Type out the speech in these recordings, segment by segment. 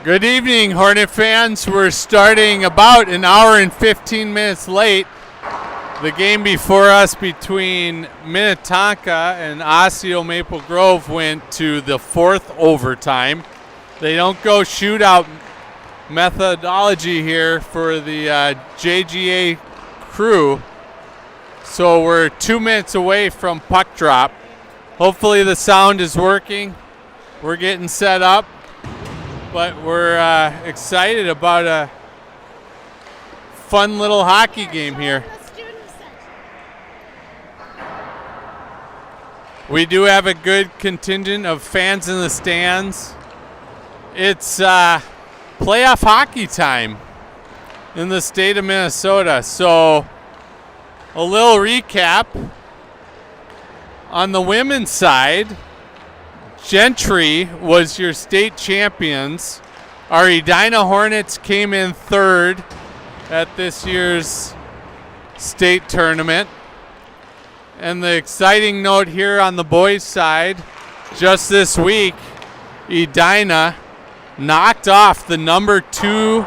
Good evening, Hornet fans. We're starting about an hour and 15 minutes late. The game before us between Minnetonka and Osseo Maple Grove went to the fourth overtime. They don't go shootout methodology here for the JGA crew. So we're 2 minutes away from puck drop. Hopefully the sound is working. We're getting set up. But we're excited about a fun little hockey game here. We do have a good contingent of fans in the stands. It's playoff hockey time in the state of Minnesota. So a little recap. On the women's side, Gentry was your state champions. Our Edina Hornets came in third at this year's state tournament. And the exciting note here on the boys' side, just this week, Edina knocked off the number 2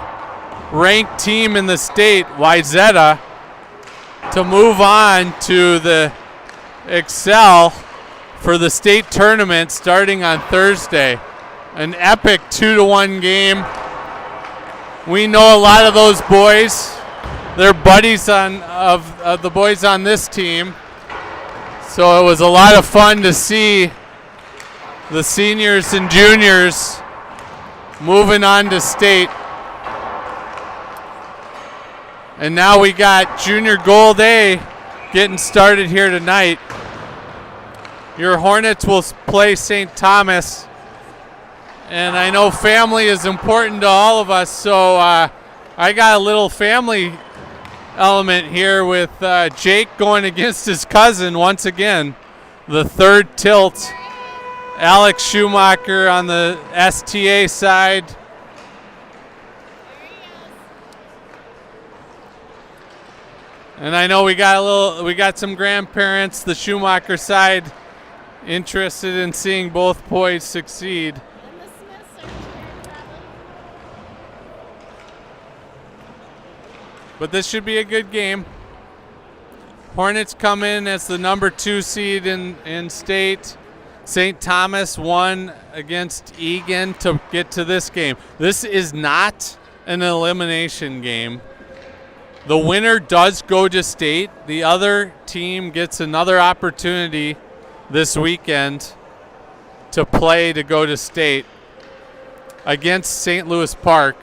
ranked team in the state, Wayzata, to move on to the Excel for the state tournament starting on Thursday. An epic 2-1 game. We know a lot of those boys. They're buddies of the boys on this team. So it was a lot of fun to see the seniors and juniors moving on to state. And now we got Junior Gold A getting started here tonight. Your Hornets will play St. Thomas, and I know family is important to all of us, so I got a little family element here with Jake going against his cousin once again, the third tilt. Alex Schumacher on the STA side. And I know we got some grandparents, the Schumacher side, interested in seeing both boys succeed. But this should be a good game. Hornets come in as the number 2 seed in state. St. Thomas won against Egan to get to this game. This is not an elimination game. The winner does go to state. The other team gets another opportunity this weekend to play to go to state against St. Louis Park.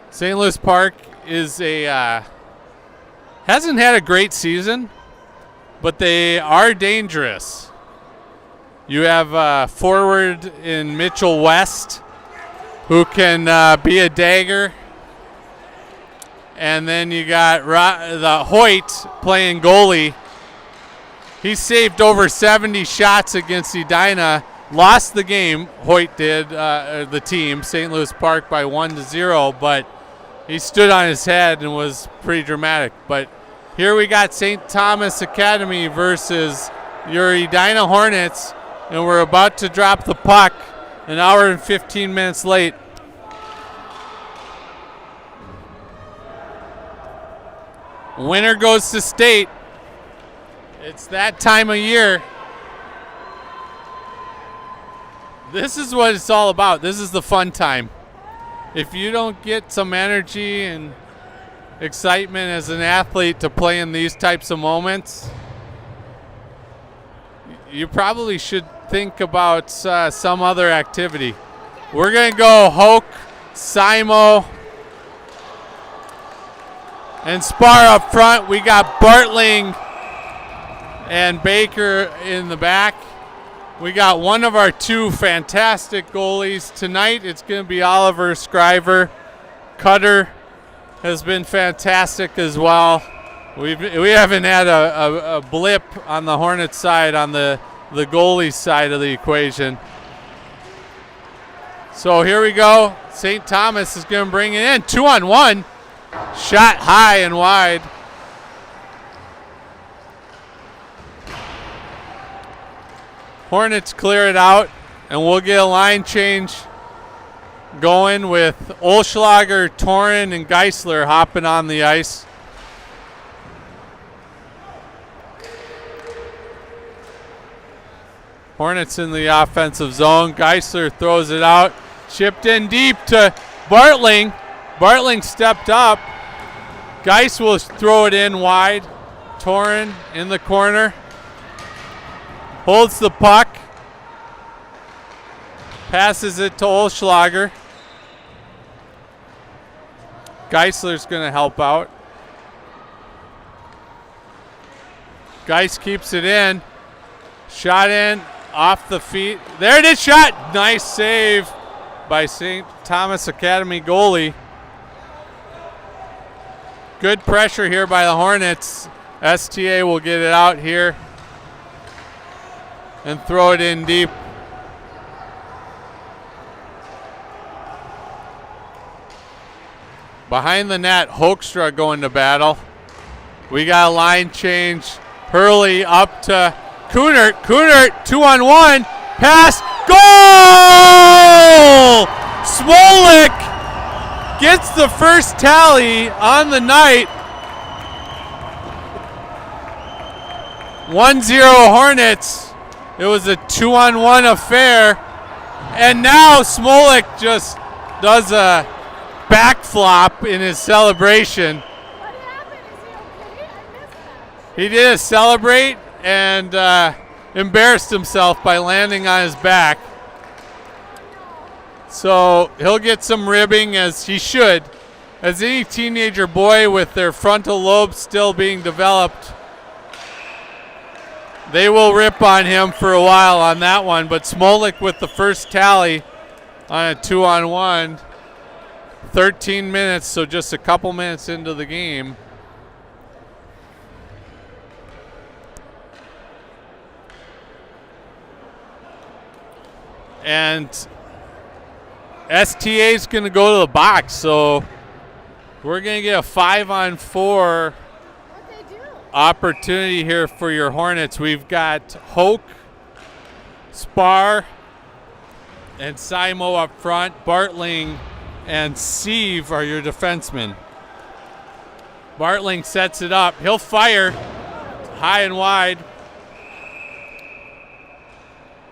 St. Louis Park is hasn't had a great season, but they are dangerous. You have a forward in Mitchell West who can be a dagger. And then you got the Hoyt playing goalie. He saved over 70 shots against Edina. Lost the game, Hoyt did, the team, St. Louis Park, by 1-0. But he stood on his head and was pretty dramatic. But here we got St. Thomas Academy versus your Edina Hornets. And we're about to drop the puck an hour and 15 minutes late. Winner goes to state. It's that time of year. This is what it's all about. This is the fun time. If you don't get some energy and excitement as an athlete to play in these types of moments, you probably should think about some other activity. We're going to go Hoke, Simo, and Spar up front. We got Bartling and Baker in the back. We got one of our 2 fantastic goalies. Tonight it's going to be Oliver Scriver. Cutter has been fantastic as well. We haven't had a blip on the Hornets side, on the goalie side of the equation. So here we go. St. Thomas is going to bring it in. 2-on-1. Shot high and wide. Hornets clear it out, and we'll get a line change going with Olschlager, Torin, and Geisler hopping on the ice. Hornets in the offensive zone. Geisler throws it out. Chipped in deep to Bartling. Bartling stepped up. Geis will throw it in wide. Torin in the corner. Holds the puck. Passes it to Olschlager. Geisler's going to help out. Geis keeps it in. Shot in. Off the feet. There it is, shot. Nice save by St. Thomas Academy goalie. Good pressure here by the Hornets. STA will get it out here and throw it in deep. Behind the net, Hoekstra going to battle. We got a line change. Hurley up to Kunert. Kunert, 2-on-1. Pass. Goal! Smolik gets the first tally on the night. 1-0 Hornets. It was a 2-on-1 affair. And now Smolik just does a backflop in his celebration. What happened? Is he okay? I missed that. He did celebrate and embarrassed himself by landing on his back. So he'll get some ribbing, as he should. As any teenager boy with their frontal lobes still being developed, they will rip on him for a while on that one. But Smolik with the first tally on a 2-on-1. 13 minutes, so just a couple minutes into the game. And STA is going to go to the box, so we're going to get a 5-on-4 opportunity here for your Hornets. We've got Hoke, Spar, and Simo up front. Bartling and Sieve are your defensemen. Bartling sets it up. He'll fire high and wide.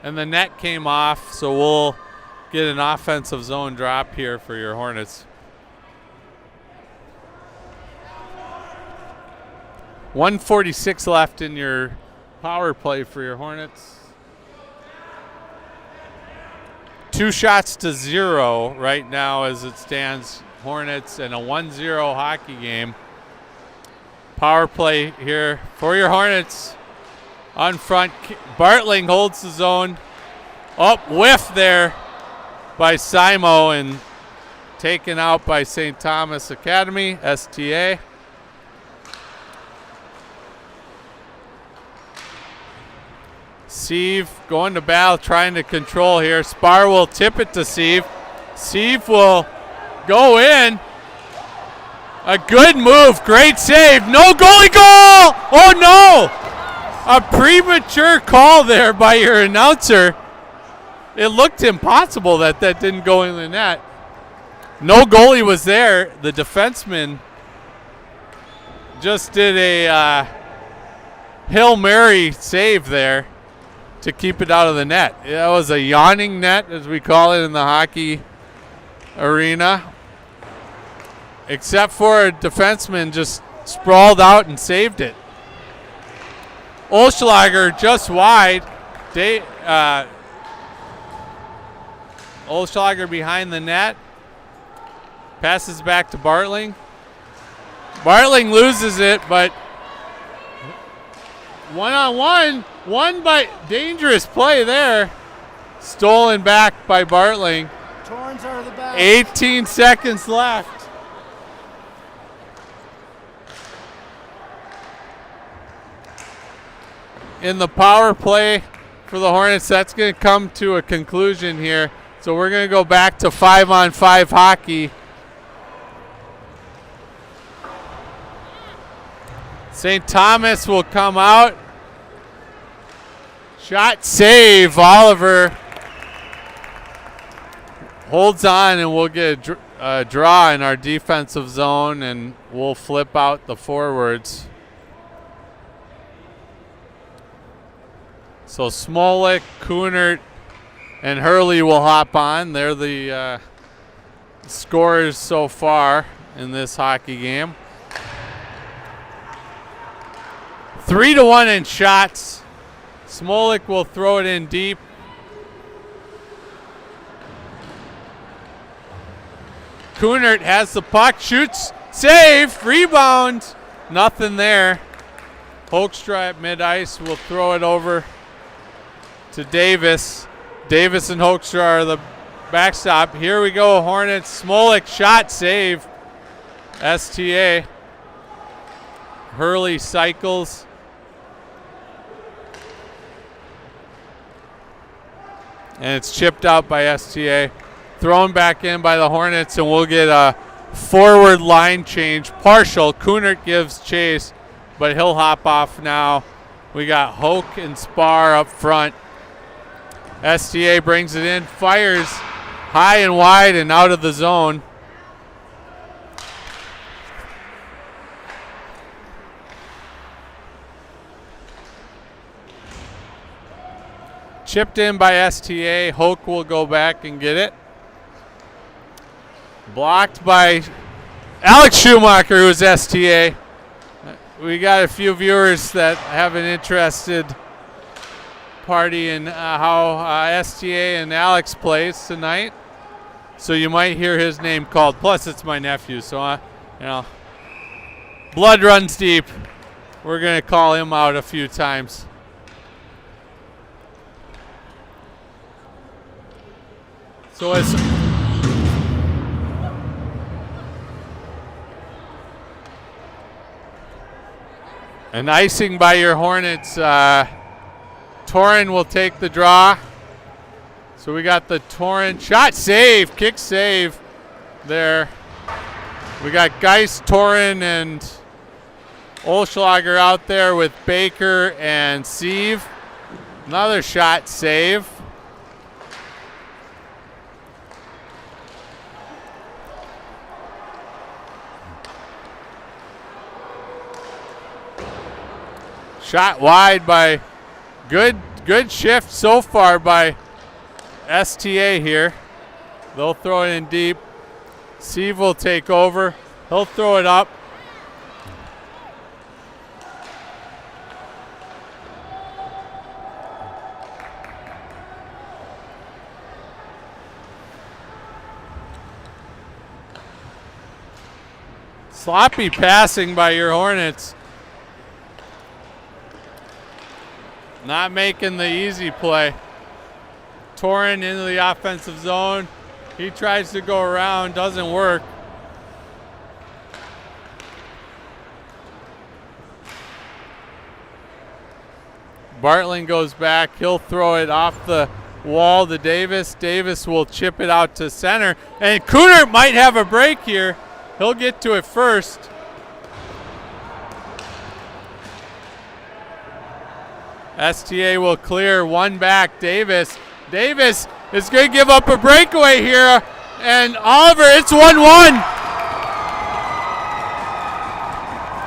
And the net came off, so we'll get an offensive zone drop here for your Hornets. 1:46 left in your power play for your Hornets. 2-0 right now as it stands. Hornets and a 1-0 hockey game. Power play here for your Hornets. On front, Bartling holds the zone. Whiff there by Simo and taken out by St. Thomas Academy, STA. Sieve going to battle, trying to control here. Spar will tip it to Sieve. Sieve will go in. A good move, great save. No goalie goal! Oh no! A premature call there by your announcer. It looked impossible that didn't go in the net. No goalie was there. The defenseman just did a Hail Mary save there to keep it out of the net. That was a yawning net, as we call it in the hockey arena. Except for a defenseman just sprawled out and saved it. Olschlager just wide. Olschlager behind the net. Passes back to Bartling. Bartling loses it, but 1-on-1. One by dangerous play there. Stolen back by Bartling. Torrens out of the back. 18 seconds left. In the power play for the Hornets, that's going to come to a conclusion here. So we're going to go back to 5-on-5 hockey. St. Thomas will come out. Shot save, Oliver. holds on, and we'll get a draw in our defensive zone, and we'll flip out the forwards. So Smolik, Kunert, and Hurley will hop on. They're the scorers so far in this hockey game. 3-1 in shots. Smolik will throw it in deep. Kunert has the puck, shoots, save, rebound. Nothing there. Hoekstra at mid-ice will throw it over to Davis. Davis and Hoekstra are the backstop. Here we go, Hornets. Smolik, shot, save. STA. Hurley cycles. And it's chipped out by STA. Thrown back in by the Hornets, and we'll get a forward line change. Partial. Kunert gives chase, but he'll hop off now. We got Hoke and Spar up front. STA brings it in, fires high and wide and out of the zone. Chipped in by STA. Hoke will go back and get it. Blocked by Alex Schumacher, who's STA. We got a few viewers that have an interested party in how STA and Alex plays tonight. So you might hear his name called. Plus, it's my nephew, so blood runs deep. We're going to call him out a few times. So it's an icing by your Hornets. Torin will take the draw. So we got the Torin shot, save, kick save there. We got Geist, Torin, and Olschlager out there with Baker and Sieve. Another shot, save. Shot wide by good shift so far by STA here. They'll throw it in deep. Sieve will take over. He'll throw it up. Sloppy passing by your Hornets. Not making the easy play. Torin into the offensive zone. He tries to go around, doesn't work. Bartling goes back. He'll throw it off the wall to Davis. Davis will chip it out to center. And Kunert might have a break here. He'll get to it first. STA will clear one back. Davis is going to give up a breakaway here. And Oliver, it's 1-1.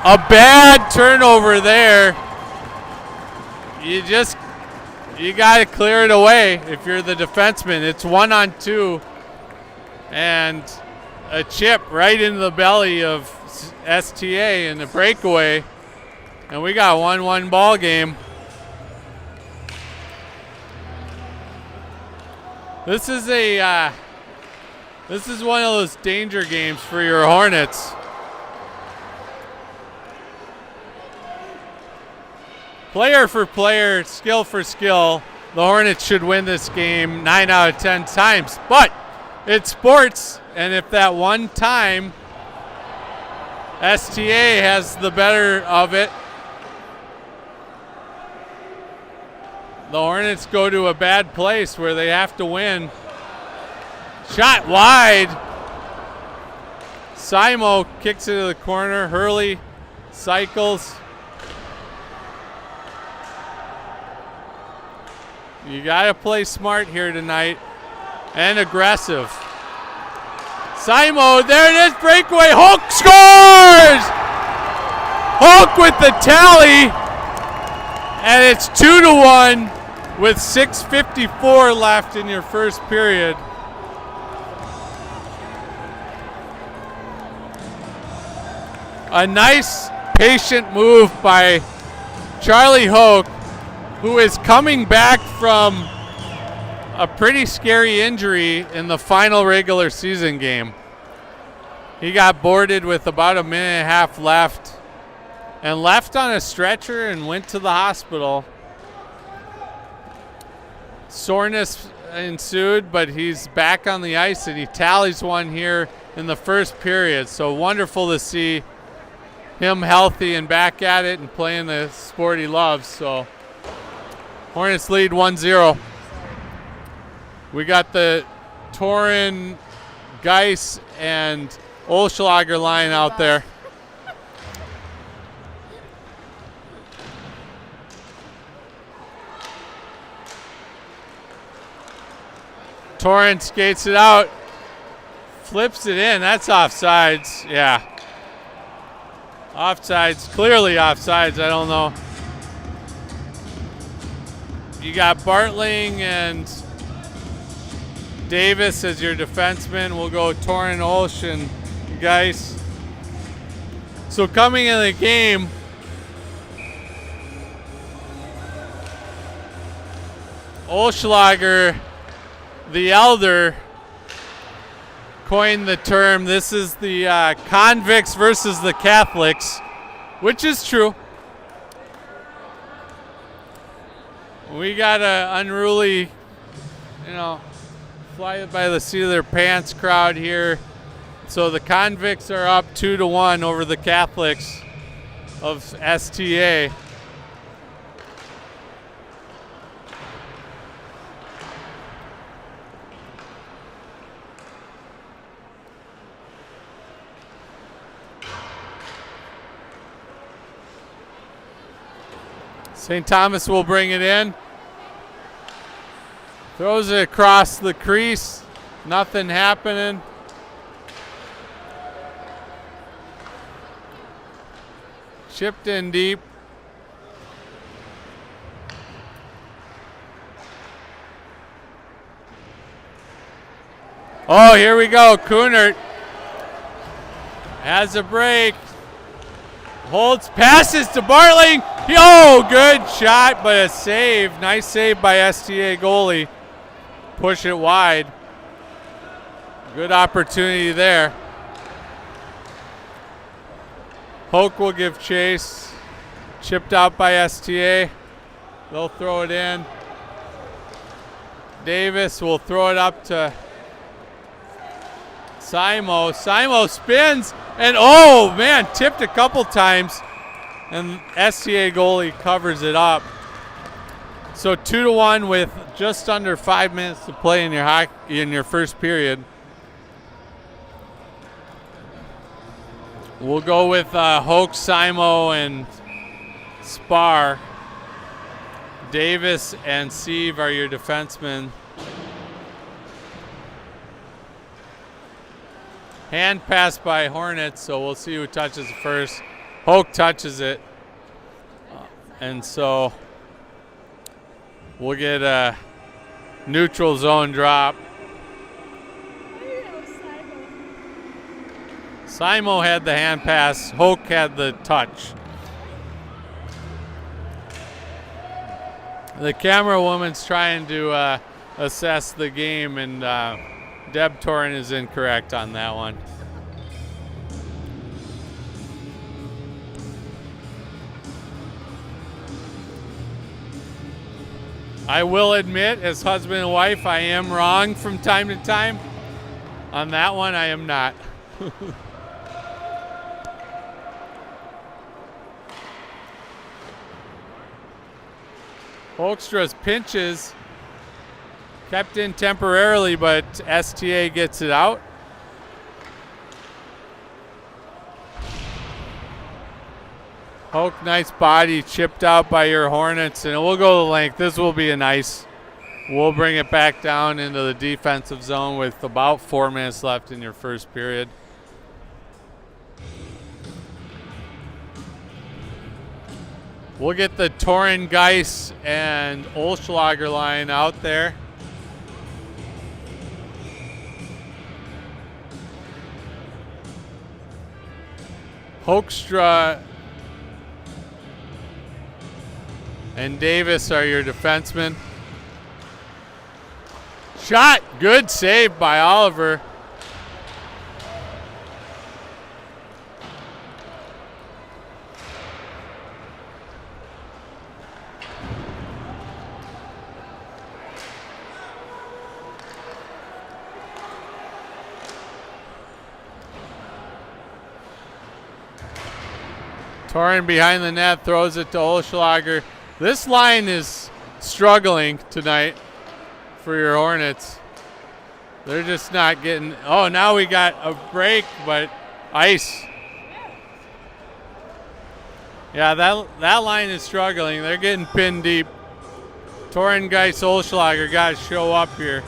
A bad turnover there. You got to clear it away if you're the defenseman. It's 1-on-2. And a chip right into the belly of STA in the breakaway. And we got a 1-1 ball game. This is one of those danger games for your Hornets. Player for player, skill for skill, the Hornets should win this game 9 out of 10 times. But it's sports, and if that one time STA has the better of it, the Hornets go to a bad place where they have to win. Shot wide. Simo kicks it to the corner. Hurley cycles. You got to play smart here tonight and aggressive. Simo, there it is, breakaway. Hook scores! Hook with the tally. And it's 2-1 with 6:54 left in your first period. A nice, patient move by Charlie Hoke, who is coming back from a pretty scary injury in the final regular season game. He got boarded with about a minute and a half left and left on a stretcher and went to the hospital. Soreness ensued, but he's back on the ice and he tallies one here in the first period. So wonderful to see him healthy and back at it and playing the sport he loves. So Hornets lead 1-0. We got the Torin, Geis, and Olschlager line out there. Torin skates it out, flips it in. That's offsides. Yeah. Offsides, clearly offsides. I don't know. You got Bartling and Davis as your defenseman. We'll go Torin, Olsch, and Geis. So coming in the game, Olschlager, the elder, coined the term, this is the convicts versus the Catholics, which is true. We got an unruly, fly by the seat of their pants crowd here. So the convicts are up 2-1 over the Catholics of STA. St. Thomas will bring it in. Throws it across the crease. Nothing happening. Chipped in deep. Oh, here we go. Kunert has a break. Holds, passes to Bartling. Oh, good shot, but a save. Nice save by STA goalie. Push it wide. Good opportunity there. Hoke will give chase. Chipped out by STA. They'll throw it in. Davis will throw it up to Simo. Simo spins and oh man, tipped a couple times and STA goalie covers it up. So 2-1 with just under 5 minutes to play in your first period. We'll go with Hoke, Simo, and Spar. Davis and Sieve are your defensemen. Hand pass by Hornets, so we'll see who touches it first. Hoke touches it. And so we'll get a neutral zone drop. Simo had the hand pass. Hoke had the touch. The camera woman's trying to assess the game, and Deb Torin is incorrect on that one. I will admit, as husband and wife, I am wrong from time to time. On that one, I am not. Hoekstra's pinches, kept in temporarily, but STA gets it out. Hoke, nice body, chipped out by your Hornets, and we'll go the length. This will be a nice We'll bring it back down into the defensive zone with about 4 minutes left in your first period. We'll get the Torin Geis and Olschlager line out there. Hoekstra and Davis are your defensemen. Shot, good save by Oliver. Torin behind the net, throws it to Olschlager. This line is struggling tonight for your Hornets. They're just not getting, oh, now we got a break, but ice. Yeah, that line is struggling. They're getting pinned deep. Torin Geis, Olschlager got to show up here.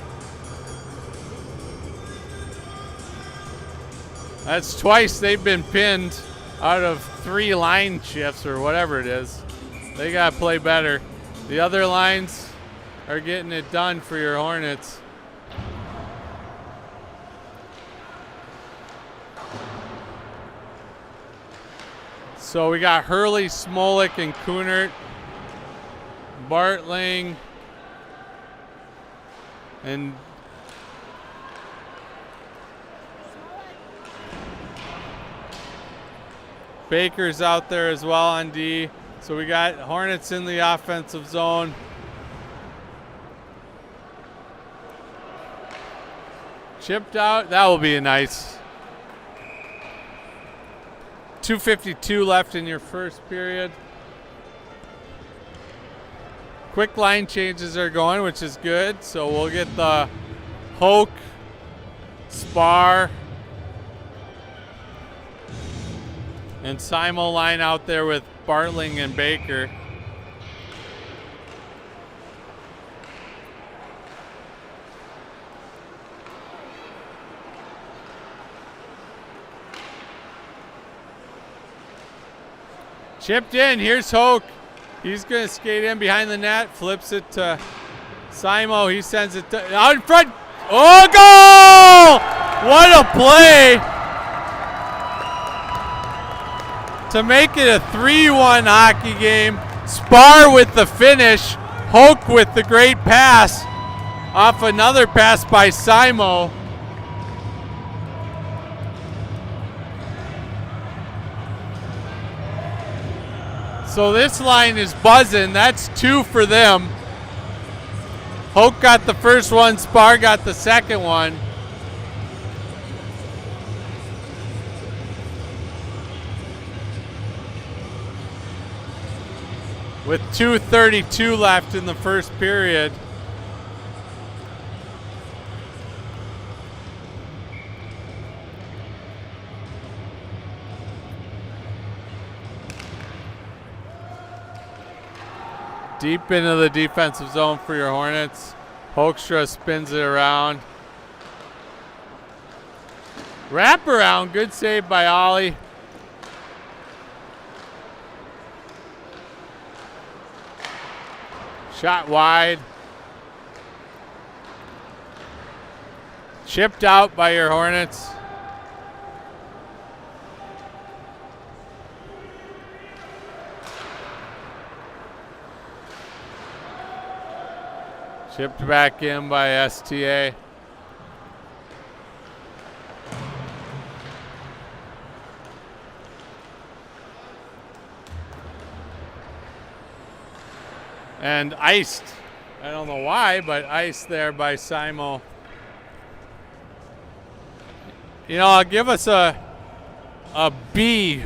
That's twice they've been pinned out of 3 line shifts or whatever it is. They got to play better. The other lines are getting it done for your Hornets. So we got Hurley, Smolik, and Kunert. Bartling and Baker's out there as well on D. So we got Hornets in the offensive zone. Chipped out, that will be a nice. 2:52 left in your first period. Quick line changes are going, which is good. So we'll get the Hoke, Spar, and Simo line out there with Bartling and Baker. Chipped in, here's Hoke. He's gonna skate in behind the net, flips it to Simo. He sends it out in front. Oh, goal! What a play to make it a 3-1 hockey game. Spar with the finish. Hoke with the great pass off another pass by Simo. So this line is buzzing. That's 2 for them. Hoke got the first one, Spar got the second one. With 2:32 left in the first period. Deep into the defensive zone for your Hornets. Hoekstra spins it around. Wrap around, good save by Ollie. Shot wide. Chipped out by your Hornets. Chipped back in by STA. And iced. I don't know why, but iced there by Simo. You know, I'll give us a B.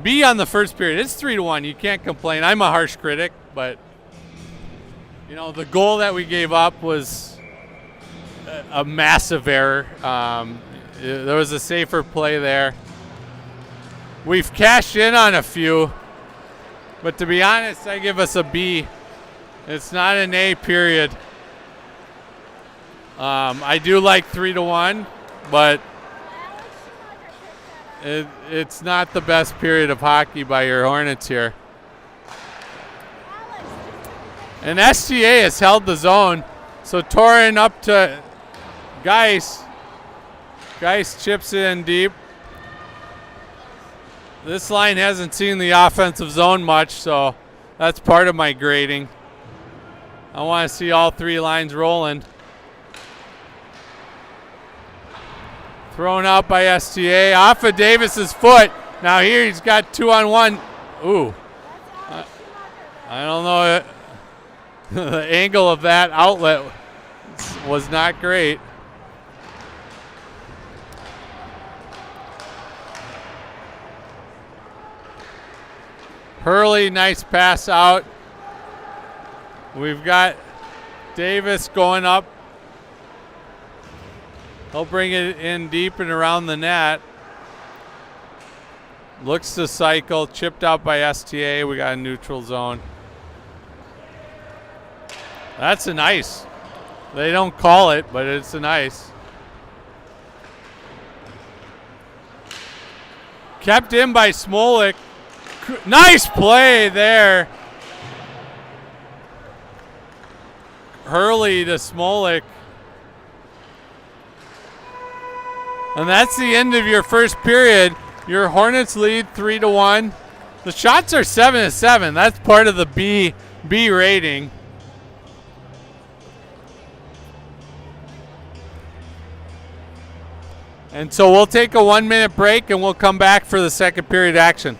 B on the first period. It's 3-1. You can't complain. I'm a harsh critic, but you know, the goal that we gave up was a massive error. There was a safer play there. We've cashed in on a few, but to be honest, I give us a B. It's not an A period. I do like 3-1, but it's not the best period of hockey by your Hornets here. And STA has held the zone, so Torin up to Geis. Geis chips in deep. This line hasn't seen the offensive zone much, so that's part of my grading. I want to see all three lines rolling. Thrown out by STA off of Davis's foot. Now here he's got 2-on-1. Ooh. I don't know. The angle of that outlet was not great. Hurley, nice pass out. We've got Davis going up. He'll bring it in deep and around the net. Looks to cycle, chipped out by STA. We got a neutral zone. That's an ice. They don't call it, but it's an ice. Kept in by Smolik. Nice play there. Hurley to Smolik. And that's the end of your first period. Your Hornets lead 3-1. The shots are 7-7. That's part of the B rating. And so we'll take a 1-minute break and we'll come back for the second period action.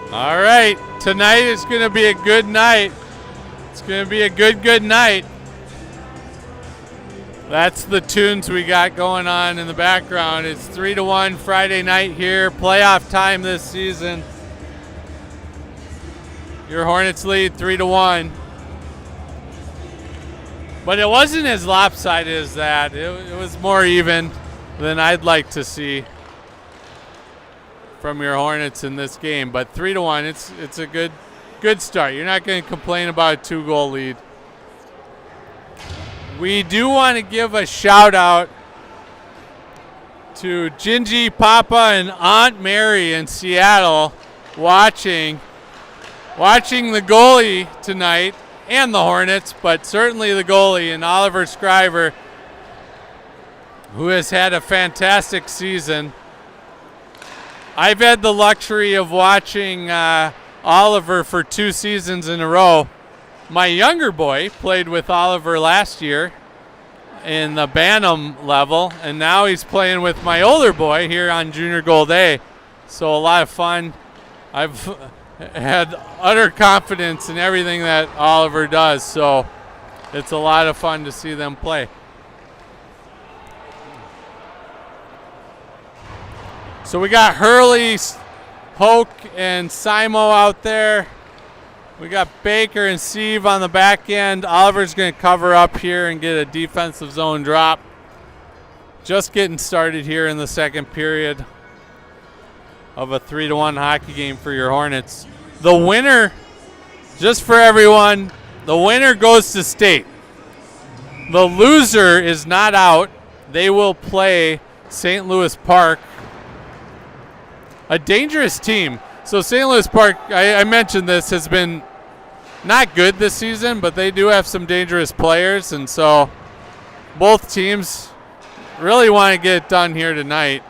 All right, tonight is going to be a good night. It's going to be a good night. That's the tunes we got going on in the background. It's 3-1 Friday night here, playoff time this season. Your Hornets lead 3-1. But it wasn't as lopsided as that. It was more even than I'd like to see from your Hornets in this game. But 3-1, it's a good start. You're not going to complain about a 2-goal lead. We do want to give a shout out to Gingy, Papa, and Aunt Mary in Seattle watching the goalie tonight and the Hornets, but certainly the goalie and Oliver Scriver, who has had a fantastic season. I've had the luxury of watching Oliver for 2 seasons in a row. My younger boy played with Oliver last year in the Bantam level, and now he's playing with my older boy here on Junior Gold A. So a lot of fun. I've had utter confidence in everything that Oliver does, so it's a lot of fun to see them play. So we got Hurley, Hoke, and Simo out there. We got Baker and Steve on the back end. Oliver's going to cover up here and get a defensive zone drop. Just getting started here in the second period of a 3-1 hockey game for your Hornets. The winner, just for everyone, the winner goes to state. The loser is not out. They will play St. Louis Park, a dangerous team. So St. Louis Park, I mentioned this, has been not good this season, but they do have some dangerous players, and so both teams really want to get it done here tonight.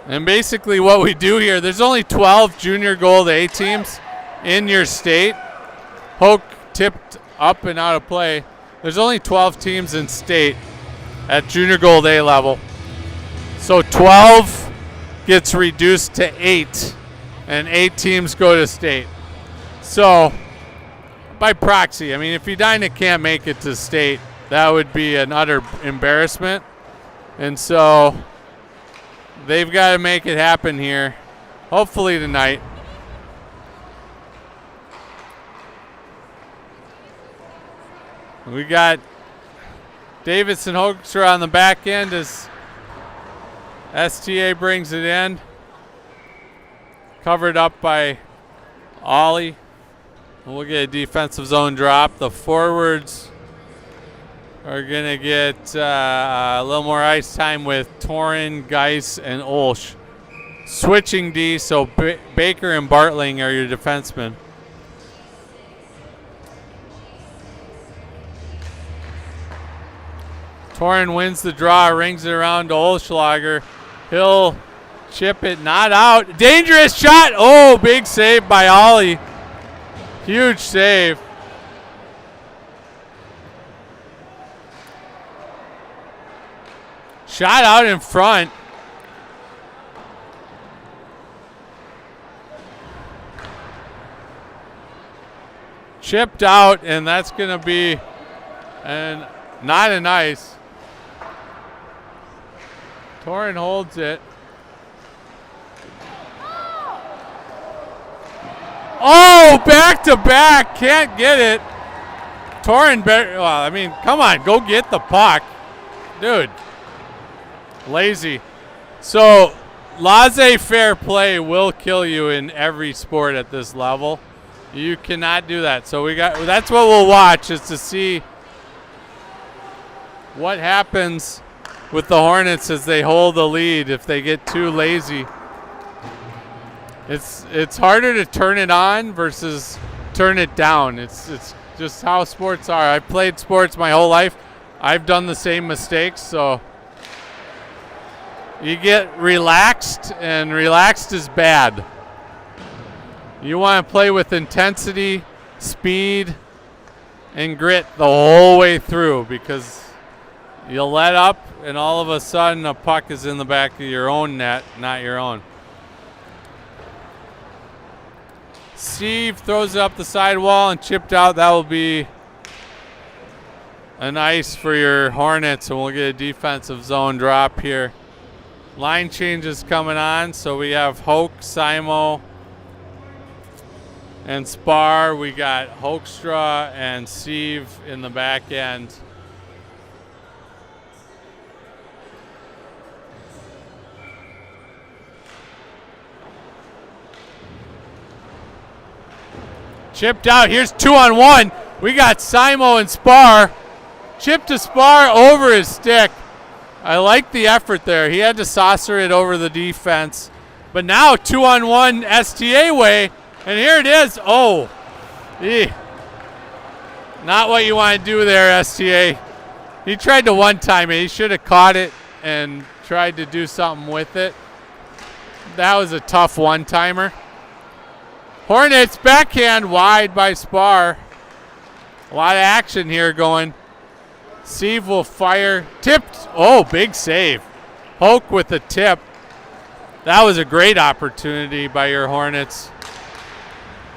And basically what we do here, there's only 12 junior gold A teams in your state. Hoke tipped up and out of play. There's only 12 teams in state at junior gold A level. So 12 gets reduced to 8, and 8 teams go to state. So by proxy, I mean, if Edina can't make it to state, that would be an utter embarrassment. And so they've got to make it happen here, hopefully tonight. We got Davidson Hoekstra on the back end as STA brings it in. Covered up by Ollie. We'll get a defensive zone drop. The forwards are going to get a little more ice time with Torin, Geis, and Olsch. Switching D, so Baker and Bartling are your defensemen. Torin wins the draw, rings it around to Olschlager. He'll chip it, not out. Dangerous shot. Oh, big save by Ollie. Huge save. Shot out in front. Chipped out, and that's going to be not an ice. Torin holds it. Oh, back to back. Can't get it. Torin, well, I mean, come on, go get the puck. Dude. Lazy. So, laissez-faire play will kill you in every sport at this level. You cannot do that. So that's what we'll watch, is to see what happens with the Hornets as they hold the lead if they get too lazy. It's harder to turn it on versus turn it down. It's just how sports are. I've played sports my whole life. I've done the same mistakes, so you get relaxed, and relaxed is bad. You want to play with intensity, speed, and grit the whole way through, because you'll let up, and all of a sudden a puck is in the back of your own net, not your own. Steve throws it up the sidewall and chipped out. That will be an ice for your Hornets, and we'll get a defensive zone drop here. Line changes coming on, so we have Hoke, Simo, and Spar. We got Hoekstra and Steve in the back end. Chipped out. Here's 2-on-1. We got Simo and Spar. Chip to Spar over his stick. I like the effort there. He had to saucer it over the defense. But now 2-on-1 STA way. And here it is. Oh. Not what you want to do there, STA. He tried to one-time it. He should have caught it and tried to do something with it. That was a tough one-timer. Hornets backhand wide by Spar. A lot of action here going. Steve will fire. Tipped. Oh, big save. Hoke with the tip. That was a great opportunity by your Hornets.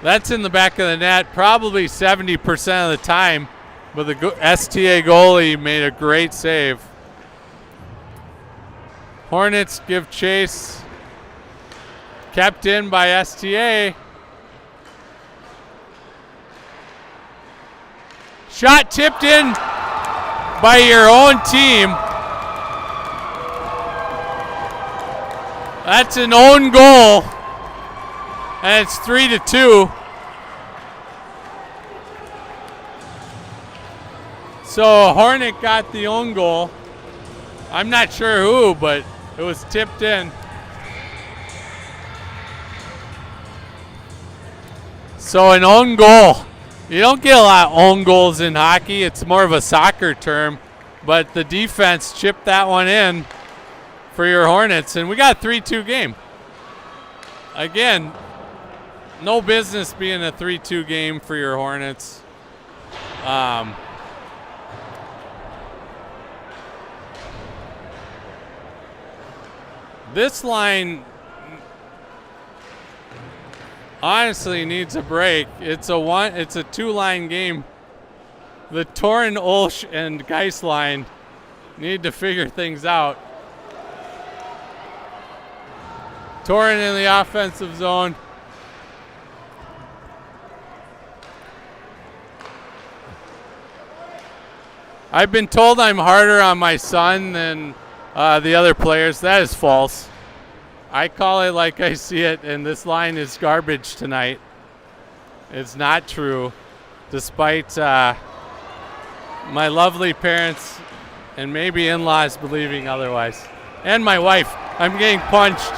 That's in the back of the net probably 70% of the time, but the STA goalie made a great save. Hornets give chase. Kept in by STA. Shot tipped in by your own team. That's an own goal. And it's 3-2. So Hornet got the own goal. I'm not sure who, but it was tipped in. So an own goal. You don't get a lot of own goals in hockey. It's more of a soccer term. But the defense chipped that one in for your Hornets, and we got a 3-2 game. Again, no business being a 3-2 game for your Hornets. This line honestly needs a break. It's a two-line game. The Torin, Olsch, and Geis line need to figure things out. Torin in the offensive zone. I've been told I'm harder on my son than the other players. That is false. I call it like I see it, and this line is garbage tonight. It's not true, despite my lovely parents and maybe in-laws believing otherwise. And my wife. I'm getting punched.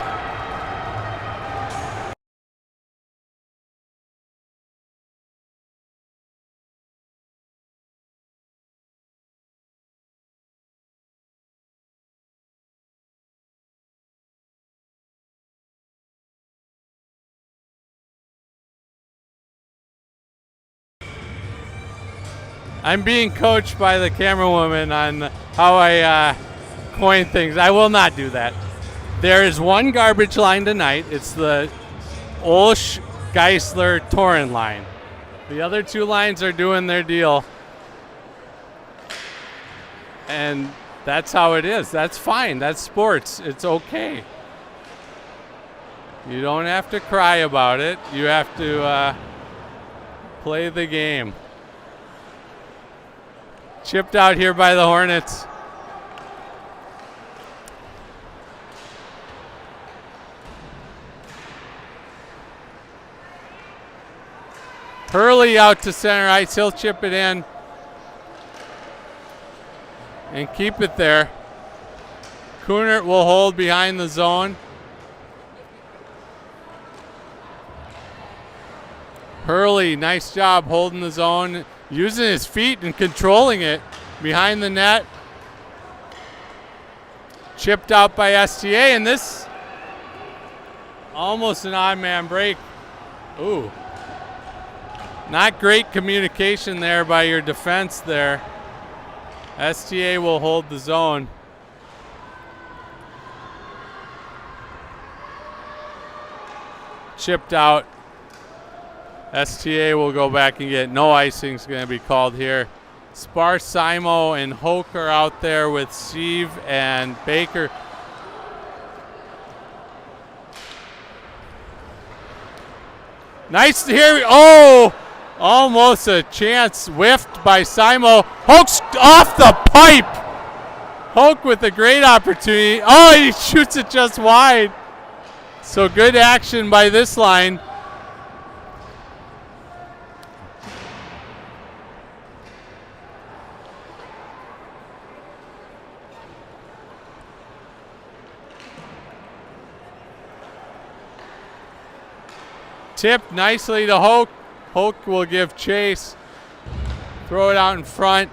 I'm being coached by the camera woman on how I coin things. I will not do that. There is one garbage line tonight. It's the Olsch, Geisler, Torin line. The other two lines are doing their deal. And that's how it is. That's fine. That's sports. It's okay. You don't have to cry about it. You have to play the game. Chipped out here by the Hornets. Hurley out to center ice. He'll chip it in and keep it there. Kunert will hold behind the zone. Hurley, nice job holding the zone, using his feet and controlling it behind the net. Chipped out by STA, and this almost an odd man break. Ooh. Not great communication there by your defense there. STA will hold the zone. Chipped out. STA will go back and get no icing is going to be called here. Spar, Simo, and Hoke are out there with Steve and Baker. Nice to hear. Oh, almost a chance whiffed by Simo. Hoke's off the pipe. Hoke with a great opportunity. Oh, he shoots it just wide. So good action by this line. Tipped nicely to Hoke. Hoke will give chase. Throw it out in front.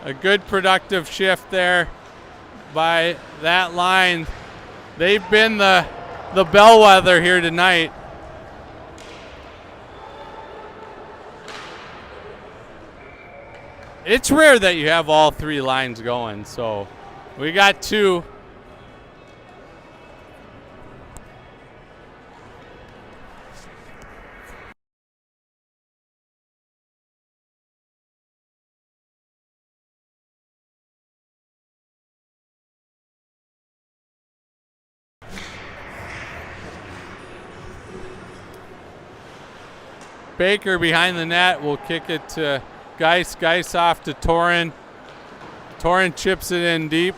A good productive shift there by that line. They've been the bellwether here tonight. It's rare that you have all three lines going, so we got two. Baker behind the net will kick it to Geis. Geis off to Torin. Torin chips it in deep.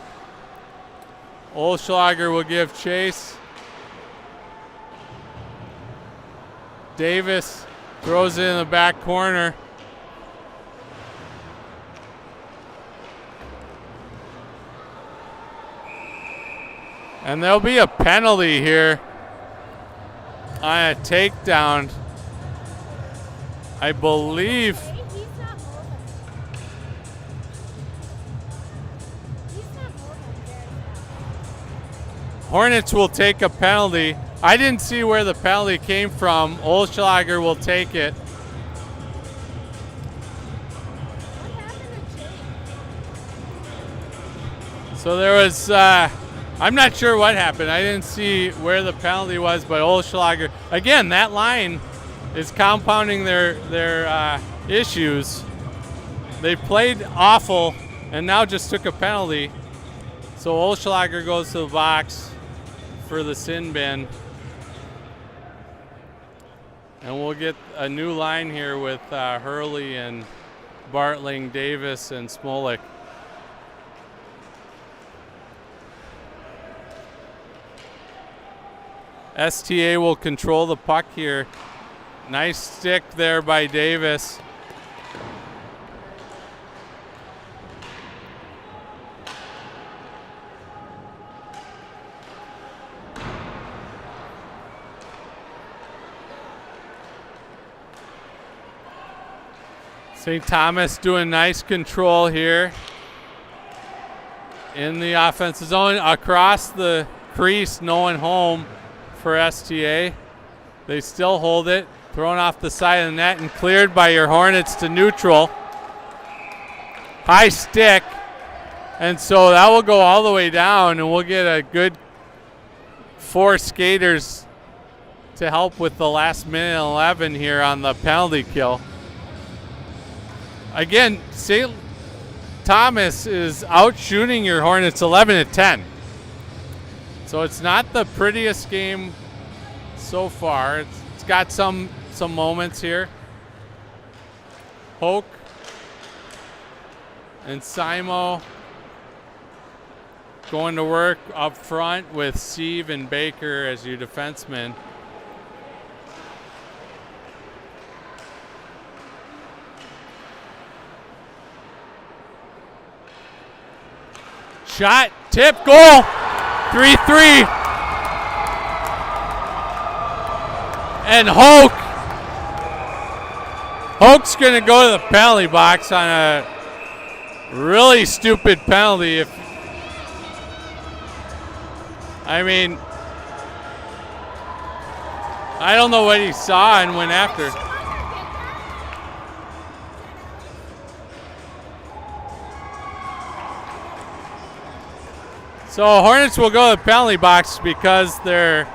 Olschlager will give chase. Davis throws it in the back corner. And there'll be a penalty here on a takedown. I believe. He's not moving. He's not moving very fast. Hornets will take a penalty. I didn't see where the penalty came from. Olschlager will take it. What happened to Jake? So there was, I'm not sure what happened. I didn't see where the penalty was, but Olschlager, again, that line is compounding their issues. They played awful and now just took a penalty. So Olschlager goes to the box for the sin bin. And we'll get a new line here with Hurley and Bartling, Davis, and Smolik. STA will control the puck here. Nice stick there by Davis. St. Thomas doing nice control here in the offensive zone. Across the crease, no one home for STA. They still hold it. Thrown off the side of the net and cleared by your Hornets to neutral. High stick. And so that will go all the way down, and we'll get a good 4 skaters to help with the last minute 11 here on the penalty kill. Again, St. Thomas is out shooting your Hornets 11-10. So it's not the prettiest game so far. It's got some moments here. Hoke and Simo going to work up front with Steve and Baker as your defensemen. Shot, tip, goal, 3-3. And Hoke's gonna go to the penalty box on a really stupid penalty. I don't know what he saw and went after. So Hornets will go to the penalty box because their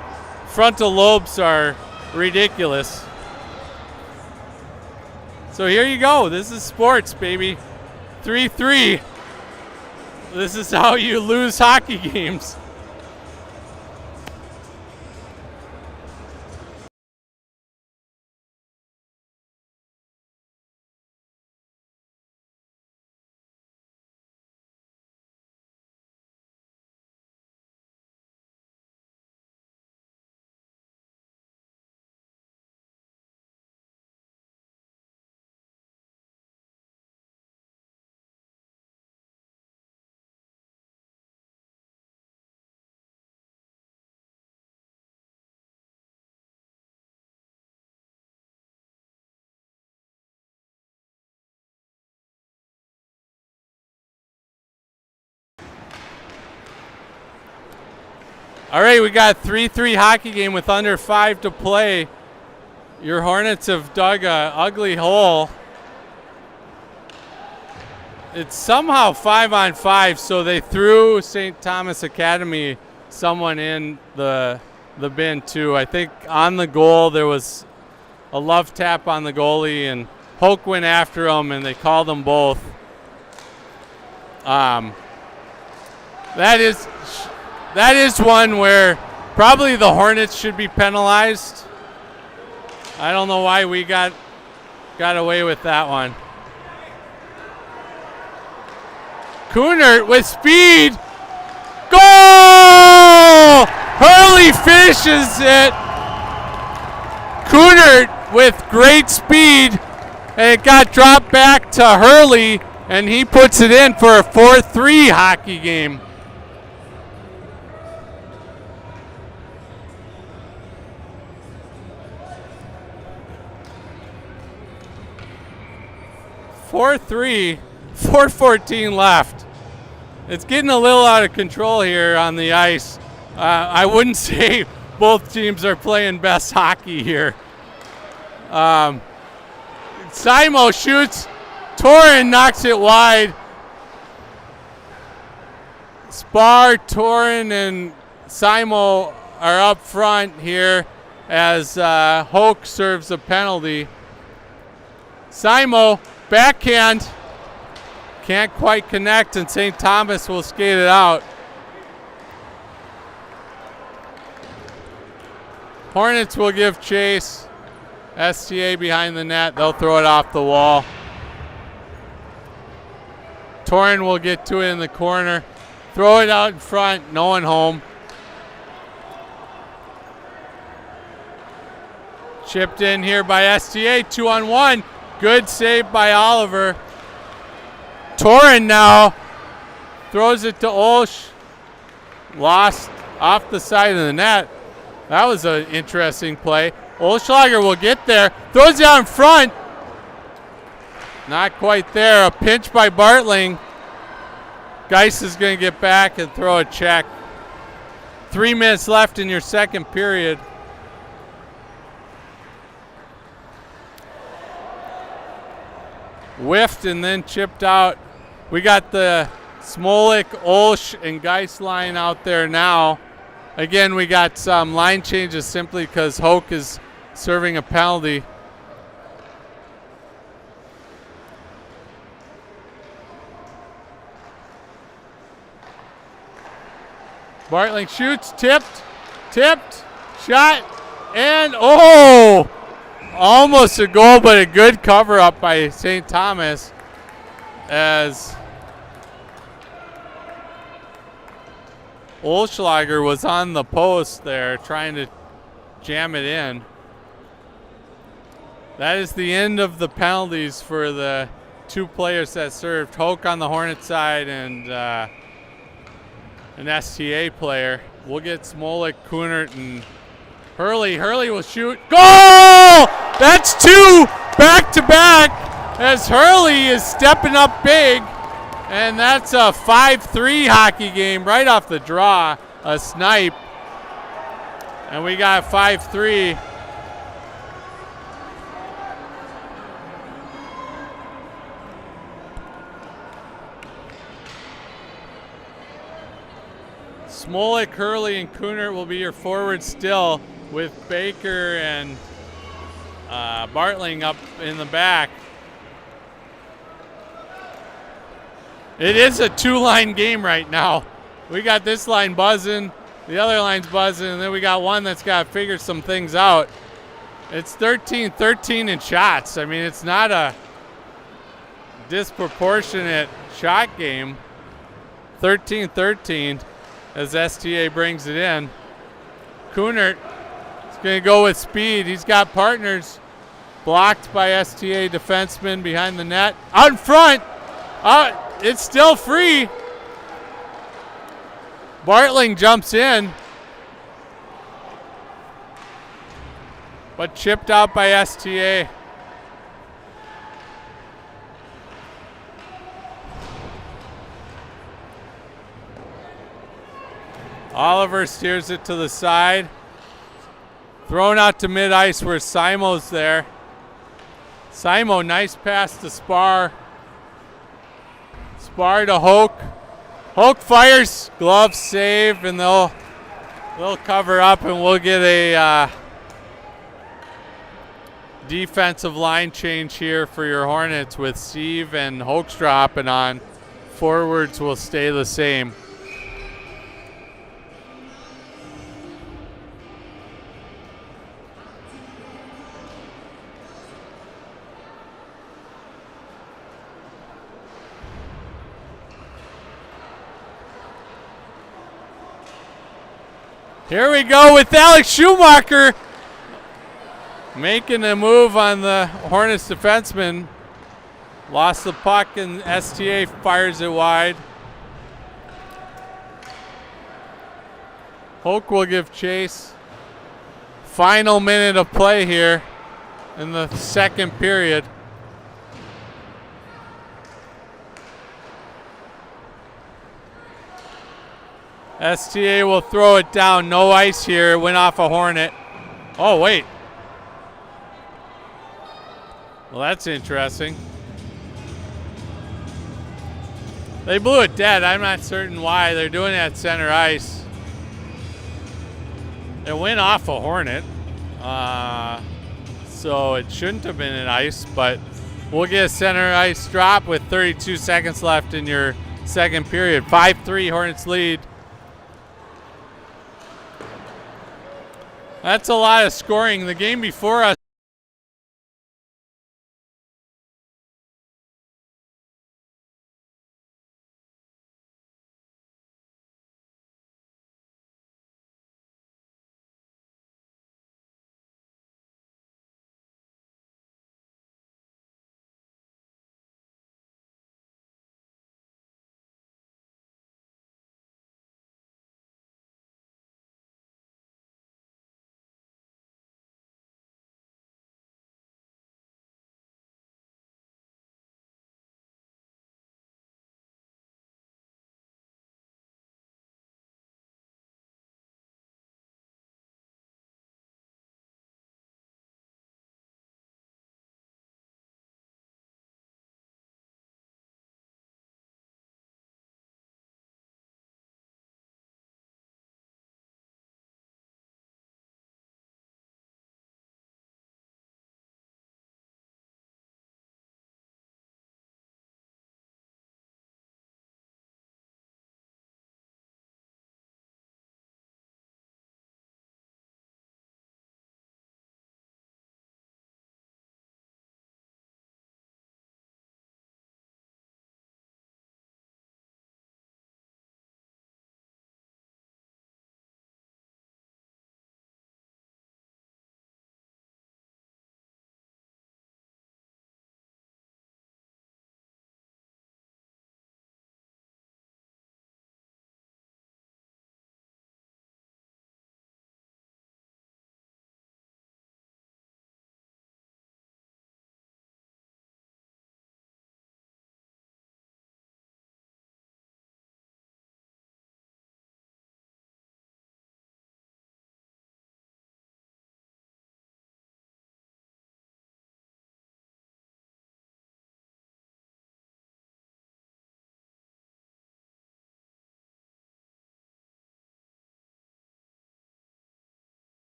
frontal lobes are ridiculous. So here you go. This is sports, baby. 3-3. This is how you lose hockey games. All right, we got 3-3 hockey game with under 5 to play. Your Hornets have dug a ugly hole. It's somehow 5-on-5, so they threw St. Thomas Academy someone in the bin too. I think on the goal there was a love tap on the goalie, and Hoke went after him, and they called them both. That is one where probably the Hornets should be penalized. I don't know why we got away with that one. Kunert with speed. Goal! Hurley finishes it. Kunert with great speed. And it got dropped back to Hurley, and he puts it in for a 4-3 hockey game. 4-3, 4:14 left. It's getting a little out of control here on the ice. I wouldn't say both teams are playing best hockey here. Simo shoots. Torin knocks it wide. Spar, Torin, and Simo are up front here as Hoke serves a penalty. Simo, backhand. Can't quite connect, and St. Thomas will skate it out. Hornets will give chase. STA behind the net. They'll throw it off the wall. Torin will get to it in the corner. Throw it out in front. No one home. Chipped in here by STA. 2-on-1. Good save by Oliver. Torin now throws it to Olsch. Lost off the side of the net. That was an interesting play. Olschlager will get there. Throws it out in front. Not quite there. A pinch by Bartling. Geis is going to get back and throw a check. 3 minutes left in your second period. Whiffed and then chipped out. We got the Smolik, Olsch, and Geis line out there now. Again, we got some line changes simply because Hoke is serving a penalty. Bartling shoots, tipped, shot, and oh! Almost a goal, but a good cover up by St. Thomas as Olschlager was on the post there trying to jam it in. That is the end of the penalties for the two players that served. Hoke on the Hornet side and an STA player. We'll get Smolik, Kunert, and Hurley. Hurley will shoot. Goal! That's two back-to-back as Hurley is stepping up big. And that's a 5-3 hockey game right off the draw. A snipe. And we got 5-3. Smolik, Hurley, and Kunert will be your forwards still, with Baker and Bartling up in the back. It is a two-line game right now. We got this line buzzing, the other line's buzzing, and then we got one that's got to figure some things out. It's 13-13 in shots. I mean, it's not a disproportionate shot game. 13-13 as STA brings it in. Kunert is going to go with speed. He's got partners. Blocked by STA defenseman behind the net. Out in front. It's still free. Bartling jumps in. But chipped out by STA. Oliver steers it to the side. Thrown out to mid-ice where Simo's there. Simo, nice pass to Spar. Spar to Hoke. Hoke fires. Glove save, and they'll cover up, and we'll get a defensive line change here for your Hornets with Steve and Hoke's dropping on. Forwards will stay the same. Here we go with Alex Schumacher making a move on the Hornets defenseman. Lost the puck and STA fires it wide. Hoke will give chase. Final minute of play here in the second period. STA will throw it down. No ice here. Went off a Hornet. Oh, wait. Well, that's interesting. They blew it dead. I'm not certain why. They're doing it at center ice. It went off a Hornet. So it shouldn't have been an ice, but we'll get a center ice drop with 32 seconds left in your second period. 5-3 Hornets lead. That's a lot of scoring. The game before us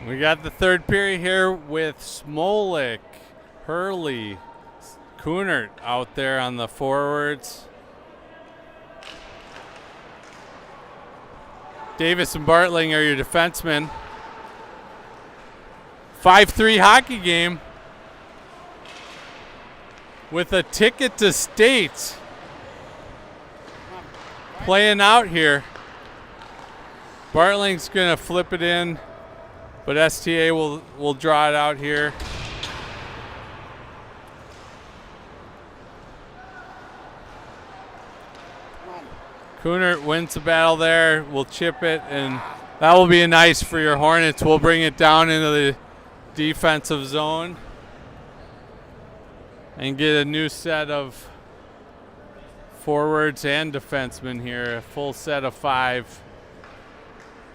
We got the third period here with Smolik, Hurley, Kunert out there on the forwards. Davis and Bartling are your defensemen. 5-3 hockey game with a ticket to state playing out here. Bartling's gonna flip it in, but STA will draw it out here. Kunert wins the battle there. We'll chip it, and that will be nice for your Hornets. We'll bring it down into the defensive zone and get a new set of forwards and defensemen here. A full set of 5.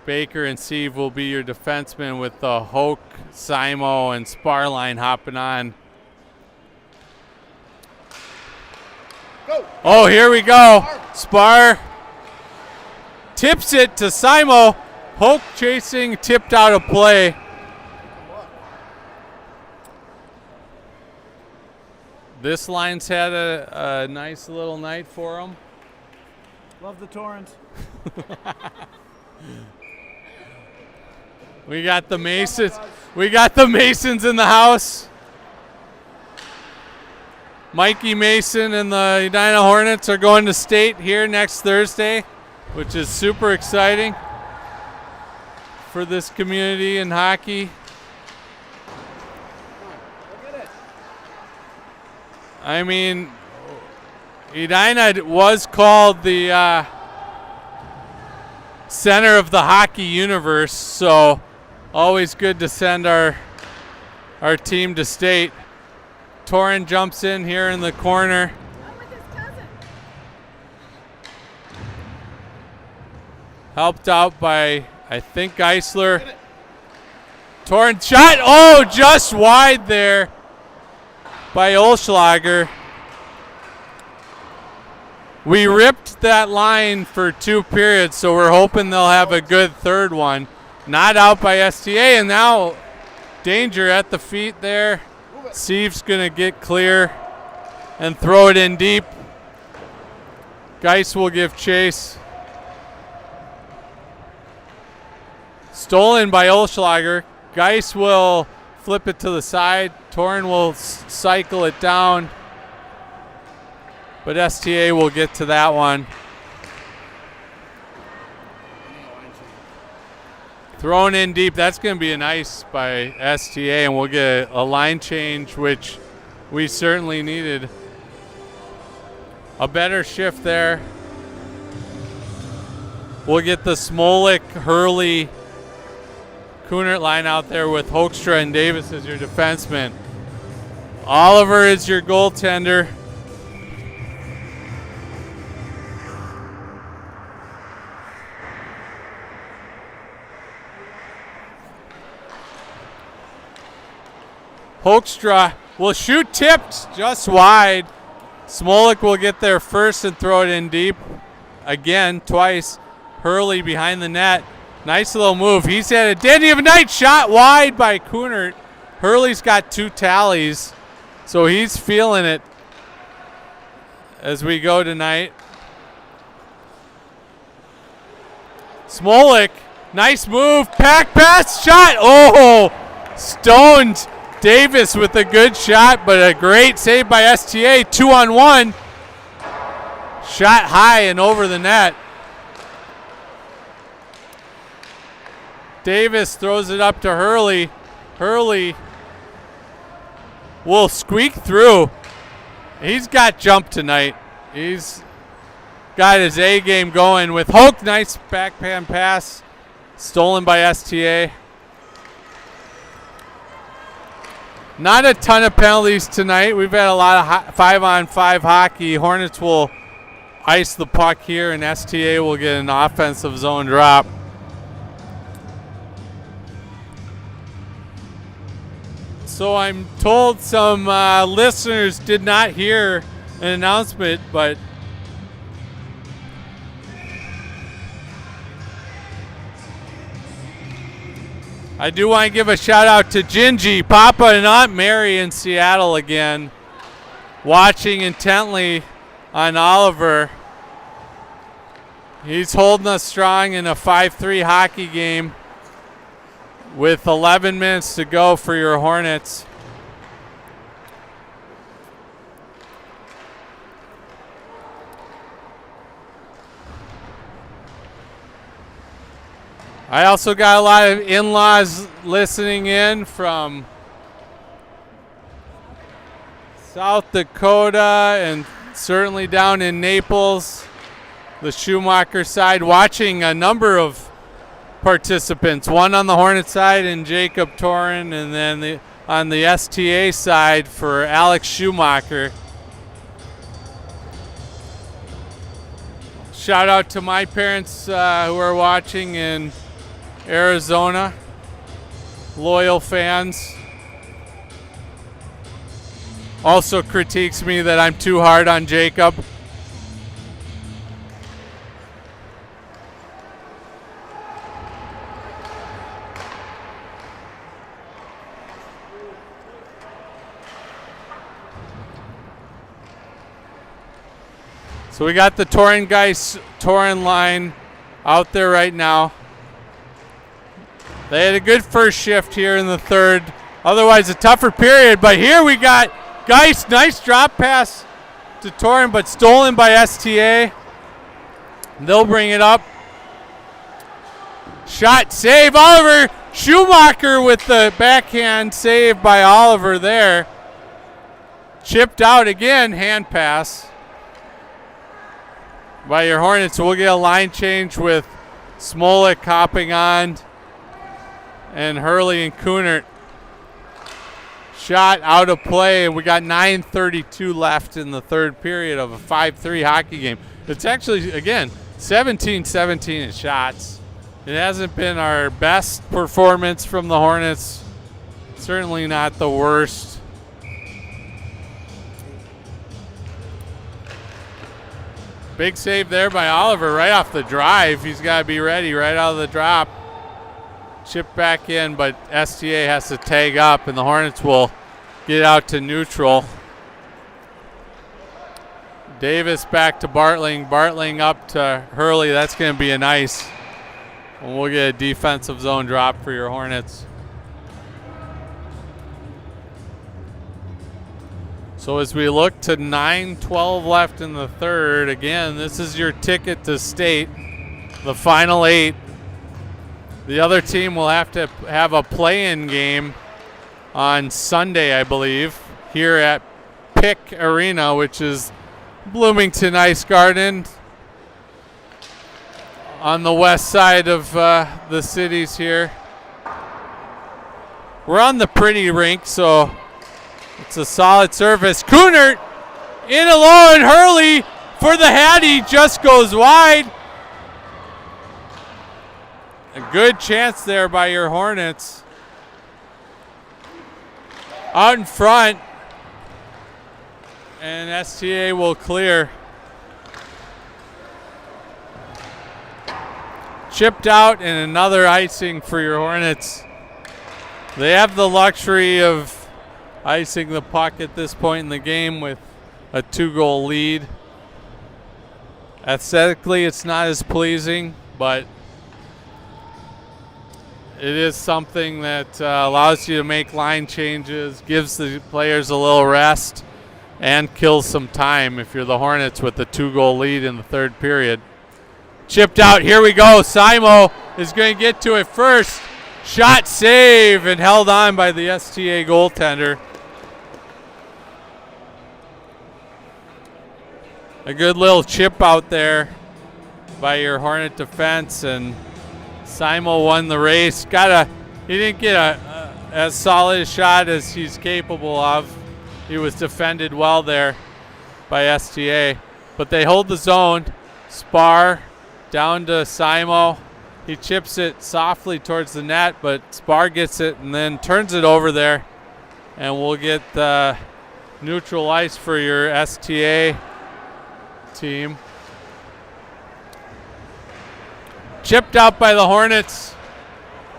Baker and Sieve will be your defensemen with the Hoke, Simo, and Sparline hopping on. Go. Oh, here we go. Spar tips it to Simo. Hoke chasing, tipped out of play. This line's had a nice little night for him. Love the Torrent. We got the Masons. We got the Masons in the house. Mikey Mason and the Edina Hornets are going to state here next Thursday, which is super exciting for this community in hockey. I mean, Edina was called the center of the hockey universe, so always good to send our team to state. Torin jumps in here in the corner. I'm with his cousin. Helped out by, I think, Geisler. Torin shot, oh, just wide there by Olschlager. We ripped that line for 2 periods, so we're hoping they'll have a good third one. Not out by STA, and now danger at the feet there. Sieve's gonna get clear and throw it in deep. Geis will give chase. Stolen by Olschlager. Geis will flip it to the side. Torin will cycle it down. But STA will get to that one. Thrown in deep. That's going to be an ice by STA, and we'll get a line change, which we certainly needed. A better shift there. We'll get the Smolik, Hurley, Kunert line out there with Hoekstra and Davis as your defenseman. Oliver is your goaltender. Hoekstra will shoot tipped just wide. Smolik will get there first and throw it in deep. Again, twice. Hurley behind the net. Nice little move. He's had a dandy of a night. Shot wide by Kunert. Hurley's got 2 tallies, so he's feeling it as we go tonight. Smolik, nice move. Pack pass, shot. Oh, stoned Davis with a good shot, but a great save by STA. 2-on-1. Shot high and over the net. Davis throws it up to Hurley. Hurley will squeak through. He's got jump tonight. He's got his A game going with Hoke. Nice backhand pass. Stolen by STA. Not a ton of penalties tonight. We've had a lot of 5-on-5 hockey. Hornets will ice the puck here, and STA will get an offensive zone drop. So I'm told some listeners did not hear an announcement, but I do want to give a shout out to Gingy, Papa and Aunt Mary in Seattle again, watching intently on Oliver. He's holding us strong in a 5-3 hockey game with 11 minutes to go for your Hornets. I also got a lot of in-laws listening in from South Dakota and certainly down in Naples, the Schumacher side, watching a number of participants, one on the Hornet side and Jacob Torin, and then on the STA side for Alex Schumacher. Shout out to my parents who are watching in Arizona, loyal fans. Also critiques me that I'm too hard on Jacob. So we got the Torin line out there right now. They had a good first shift here in the third. Otherwise a tougher period, but here we got Geis. Nice drop pass to Torin, but stolen by STA. They'll bring it up. Shot, save, Oliver. Schumacher with the backhand save by Oliver there. Chipped out again, hand pass by your Hornets. So we'll get a line change with Smolik hopping on and Hurley and Kunert. Shot out of play, and we got 9:32 left in the third period of a 5-3 hockey game. It's actually, again, 17-17 in shots. It hasn't been our best performance from the Hornets. Certainly not the worst. Big save there by Oliver right off the drive. He's got to be ready right out of the drop. Chip back in, but STA has to tag up, and the Hornets will get out to neutral. Davis back to Bartling. Bartling up to Hurley. That's going to be a nice. And we'll get a defensive zone drop for your Hornets. So as we look to 9:12 left in the third, again, this is your ticket to state, the final 8. The other team will have to have a play-in game on Sunday, I believe, here at Pick Arena, which is Bloomington Ice Garden on the west side of the cities here. We're on the pretty rink, so it's a solid surface. Kunert in alone. Hurley for the Hattie just goes wide. A good chance there by your Hornets. Out in front. And STA will clear. Chipped out and another icing for your Hornets. They have the luxury of icing the puck at this point in the game with a 2-goal lead. Aesthetically, it's not as pleasing, but it is something that allows you to make line changes, gives the players a little rest, and kills some time if you're the Hornets with the 2-goal lead in the third period. Chipped out, here we go. Simo is going to get to it first. Shot, save, and held on by the STA goaltender. A good little chip out there by your Hornet defense, and Simo won the race. He didn't get as solid a shot as he's capable of. He was defended well there by STA, but they hold the zone. Spar down to Simo. He chips it softly towards the net, but Spar gets it and then turns it over there, and we'll get the neutral ice for your STA team. Chipped out by the Hornets.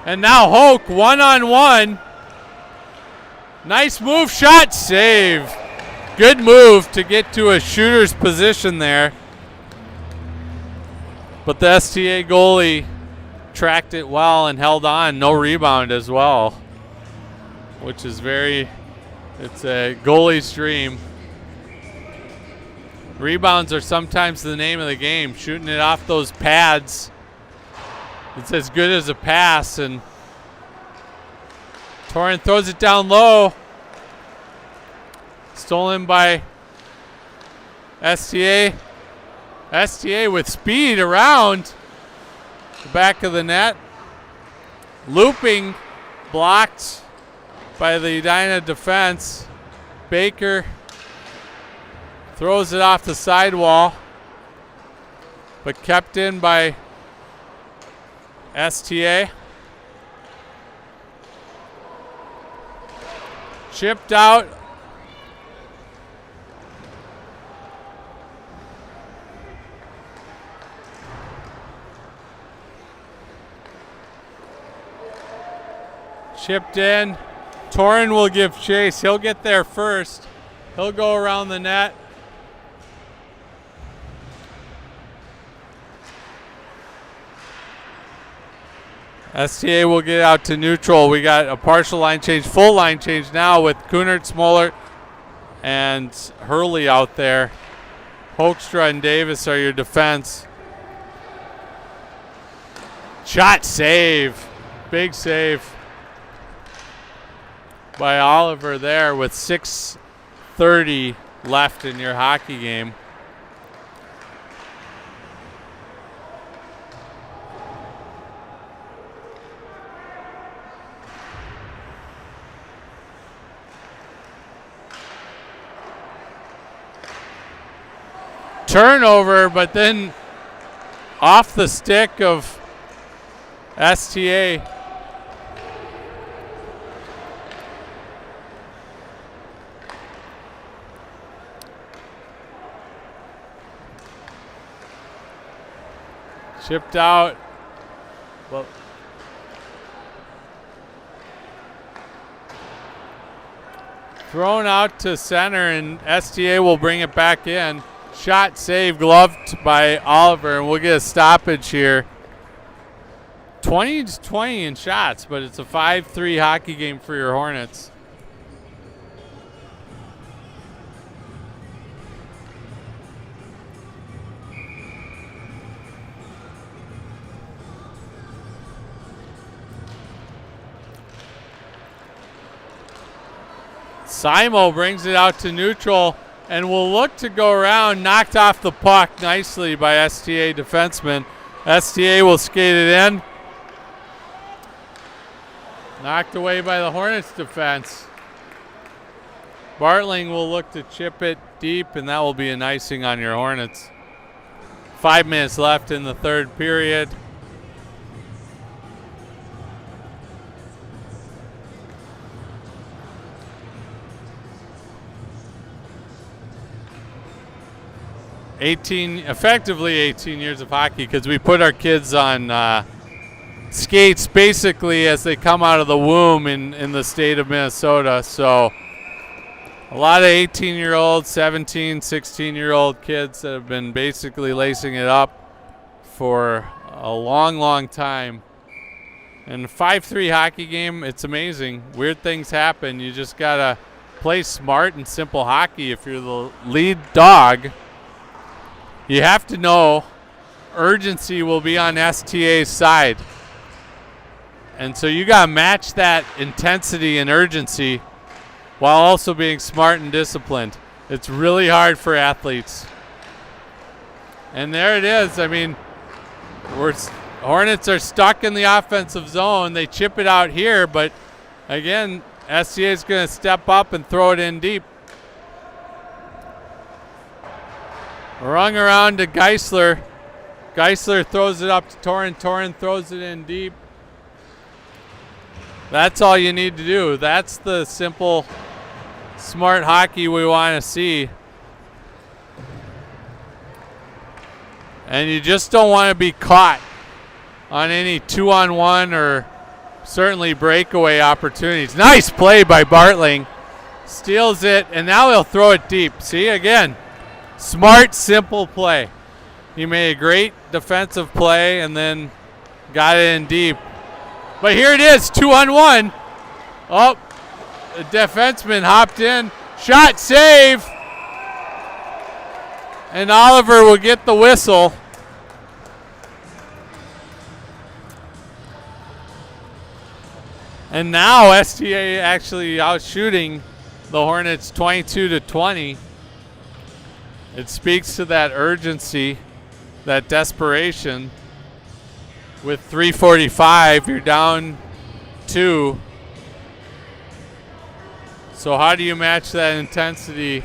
And now Hoke, one-on-one. Nice move, shot, save. Good move to get to a shooter's position there. But the STA goalie tracked it well and held on. No rebound as well, which is it's a goalie's dream. Rebounds are sometimes the name of the game. Shooting it off those pads, it's as good as a pass. And Torrin throws it down low. Stolen by STA. STA with speed around the back of the net. Looping, blocked by the Edina defense. Baker throws it off the sidewall, but kept in by STA. Chipped out. Chipped in. Torrin will give chase. He'll get there first. He'll go around the net. STA will get out to neutral. We got a partial line change, full line change now with Kunert, Smollert, and Hurley out there. Hoekstra and Davis are your defense. Shot, save. Big save by Oliver there with 6:30 left in your hockey game. Turnover, but then off the stick of STA. Chipped out. Well, thrown out to center, and STA will bring it back in. Shot, save, gloved by Oliver, and we'll get a stoppage here. 20-20 in shots, but it's a 5-3 hockey game for your Hornets. Simo brings it out to neutral and will look to go around. Knocked off the puck nicely by STA defenseman. STA will skate it in. Knocked away by the Hornets defense. Bartling will look to chip it deep, and that will be an icing on your Hornets. 5 minutes left in the third period. Effectively 18 years of hockey, because we put our kids on skates basically as they come out of the womb in the state of Minnesota. So a lot of 18-year-old, 17, 16-year-old kids that have been basically lacing it up for a long, long time. And a 5-3 hockey game, it's amazing. Weird things happen. You just got to play smart and simple hockey. If you're the lead dog, you have to know urgency will be on STA's side. And so you got to match that intensity and urgency while also being smart and disciplined. It's really hard for athletes. And there it is. I mean, Hornets are stuck in the offensive zone. They chip it out here, but again, STA is going to step up and throw it in deep. Rung around to Geisler. Geisler throws it up to Torrin. Torrin throws it in deep. That's all you need to do. That's the simple, smart hockey we want to see. And you just don't want to be caught on any 2-on-1 or certainly breakaway opportunities. Nice play by Bartling. Steals it, and now he'll throw it deep. See, again, smart, simple play. He made a great defensive play and then got it in deep. But here it is, 2-on-1. Oh, the defenseman hopped in. Shot, save. And Oliver will get the whistle. And now STA actually out shooting the Hornets 22-20. It speaks to that urgency, that desperation. With 3:45, you're down 2. So how do you match that intensity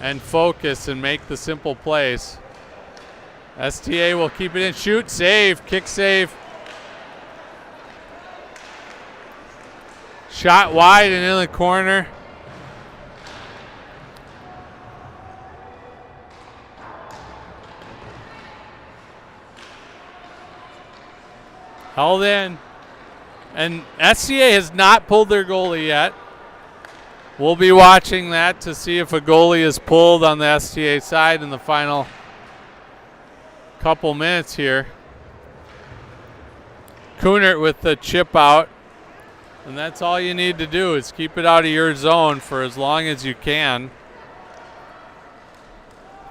and focus and make the simple plays? STA will keep it in. Shoot, save, kick save. Shot wide and in the corner. Held in. And STA has not pulled their goalie yet. We'll be watching that to see if a goalie is pulled on the STA side in the final couple minutes here. Kunert with the chip out. And that's all you need to do is keep it out of your zone for as long as you can.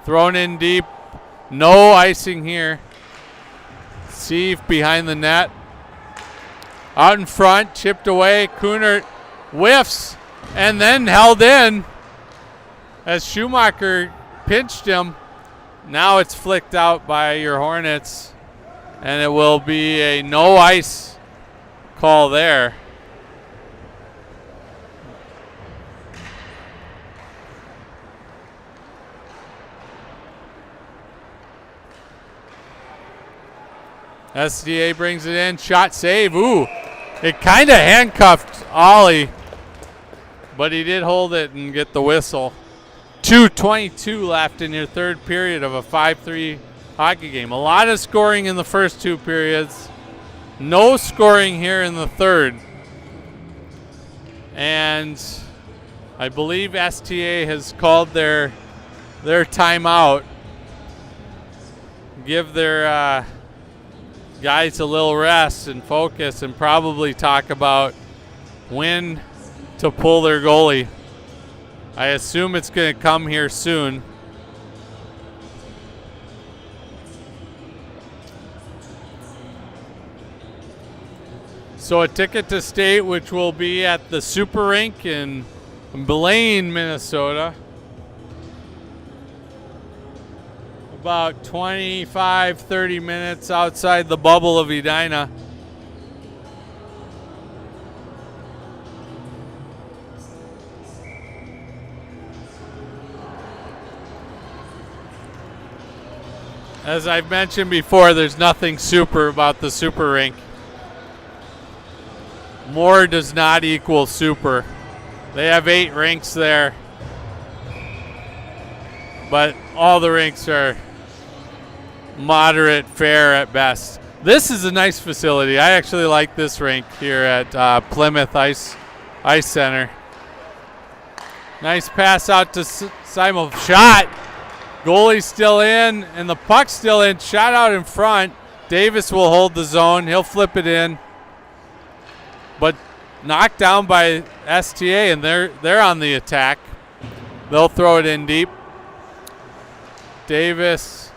Thrown in deep. No icing here. Sieve behind the net. Out in front, chipped away. Kunert whiffs and then held in as Schumacher pinched him. Now it's flicked out by your Hornets, and it will be a no ice call there. STA brings it in, shot save. Ooh, it kind of handcuffed Ollie, but he did hold it and get the whistle. 2:22 left in your third period of a 5-3 hockey game. A lot of scoring in the first 2 periods. No scoring here in the third. And I believe STA has called their timeout. Give their guys a little rest and focus and probably talk about when to pull their goalie. I assume it's going to come here soon. So a ticket to state, which will be at the Super Rink in Blaine, Minnesota. About 25-30 minutes outside the bubble of Edina. As I've mentioned before, there's nothing super about the Super Rink. More does not equal super. They have 8 rinks there, but all the rinks are moderate fare at best. This is a nice facility. I actually like this rink here at Plymouth Ice Center. Nice pass out to Simon. Shot. Goalie's still in, and the puck's still in. Shot out in front. Davis will hold the zone. He'll flip it in. But knocked down by STA, and they're on the attack. They'll throw it in deep. Davis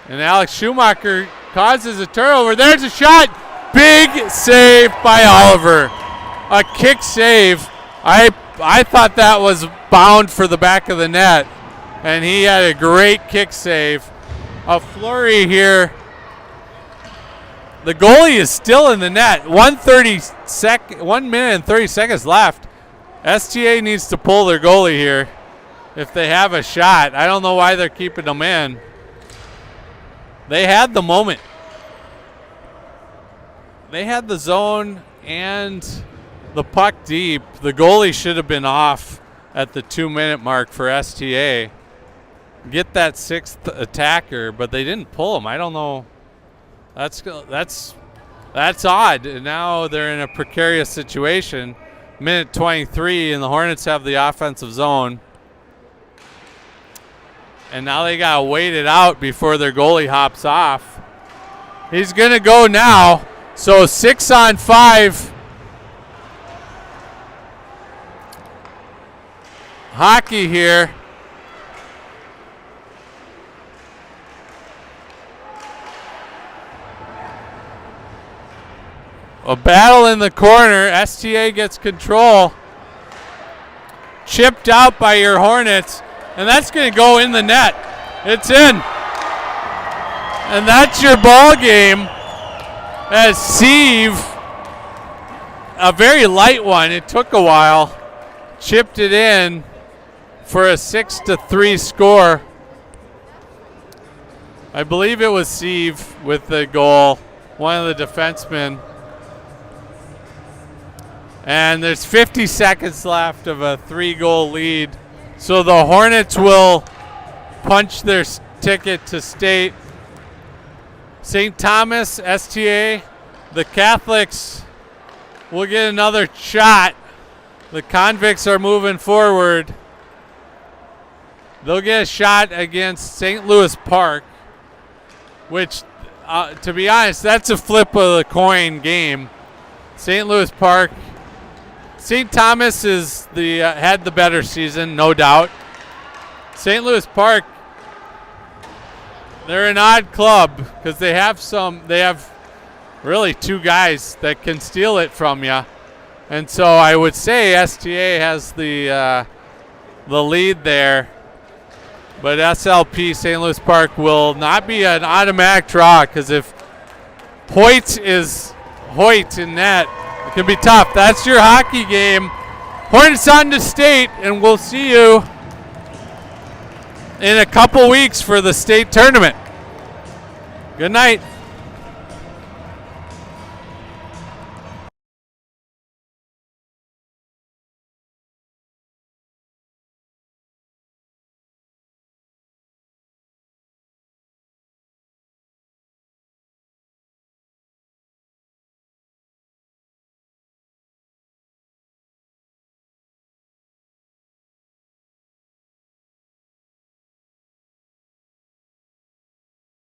and Alex Schumacher causes a turnover. There's a shot. Big save by Oliver. A kick save. I thought that was bound for the back of the net, and he had a great kick save. A flurry here. The goalie is still in the net. 1 minute and 30 seconds left. STA needs to pull their goalie here if they have a shot. I don't know why they're keeping them in. They had the moment. They had the zone and the puck deep. The goalie should have been off at the 2-minute mark for STA. Get that 6th attacker, but they didn't pull him. I don't know. That's That's odd. Now they're in a precarious situation. Minute 23, and the Hornets have the offensive zone. And now they got to wait it out before their goalie hops off. He's going to go now. So 6-on-5. Hockey here. A battle in the corner. STA gets control. Chipped out by your Hornets. And that's going to go in the net. It's in. And that's your ball game. As Sieve, a very light one. It took a while. Chipped it in for a 6-3 score. I believe it was Sieve with the goal. One of the defensemen. And there's 50 seconds left of a 3-goal lead. So the Hornets will punch their ticket to state. St. Thomas, STA, the Catholics will get another shot. The Convicts are moving forward. They'll get a shot against St. Louis Park, which, to be honest, that's a flip of the coin game. St. Louis Park. St. Thomas is had the better season, no doubt. St. Louis Park, they're an odd club because they have really two guys that can steal it from you. And so I would say STA has the lead there. But SLP, St. Louis Park, will not be an automatic draw because if Hoyt in net, it can be tough. That's your hockey game. Hornets on to state, and we'll see you in a couple weeks for the state tournament. Good night.